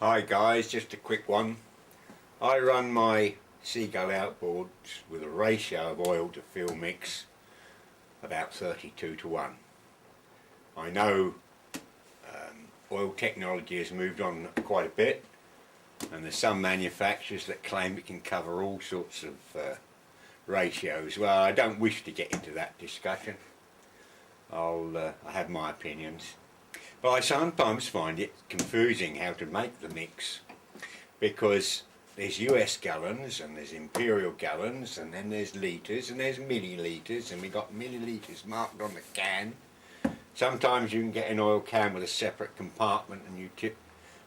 Hi guys, just a quick one. I run my Seagull outboards with a ratio of oil to fuel mix about 32 to 1. I know oil technology has moved on quite a bit, and there's some manufacturers that claim it can cover all sorts of ratios. Well, I don't wish to get into that discussion. I have my opinions. But I sometimes find it confusing how to make the mix, because there's US gallons and there's imperial gallons, and then there's litres and there's millilitres, and we've got millilitres marked on the can. Sometimes you can get an oil can with a separate compartment and you tip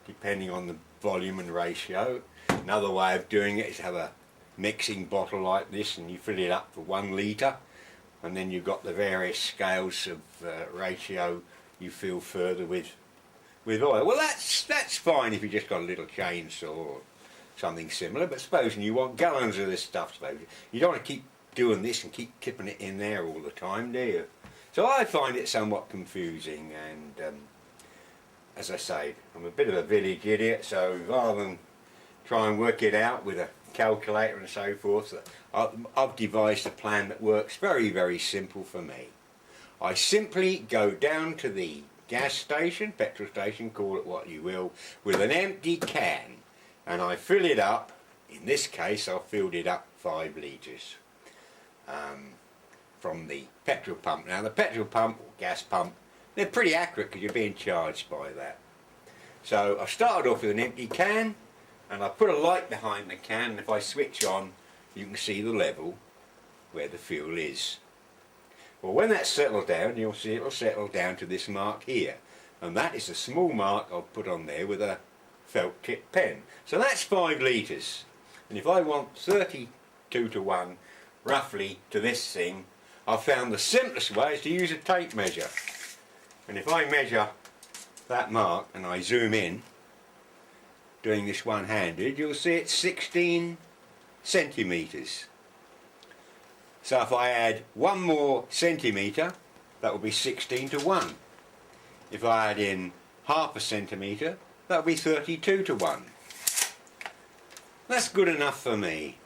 depending on the volume and ratio. Another way of doing it is have a mixing bottle like this and you fill it up for 1 litre, and then you've got the various scales of ratio you fill further with oil. Well, that's fine if you just got a little chainsaw or something similar, but supposing you want gallons of this stuff, you don't want to keep doing this and keep tipping it in there all the time, do you? So I find it somewhat confusing, and as I say, I'm a bit of a village idiot, so rather than try and work it out with a calculator and so forth, I've devised a plan that works very, very simple for me. I simply go down to the gas station, petrol station, call it what you will, with an empty can, and I fill it up. In this case I've filled it up 5 litres from the petrol pump. Now the petrol pump or gas pump, they're pretty accurate because you're being charged by that. So I started off with an empty can, and I put a light behind the can, and if I switch on you can see the level where the fuel is. Well, when that's settled down, you'll see it'll settle down to this mark here, and that is a small mark I've put on there with a felt tip pen. So that's 5 litres, and if I want 32 to 1 roughly to this thing, I've found the simplest way is to use a tape measure. And if I measure that mark and I zoom in, doing this one-handed, you'll see it's 16 centimetres. So if I add 1 more centimetre, that will be 16 to 1. If I add in ½ centimetre, that will be 32 to 1. That's good enough for me.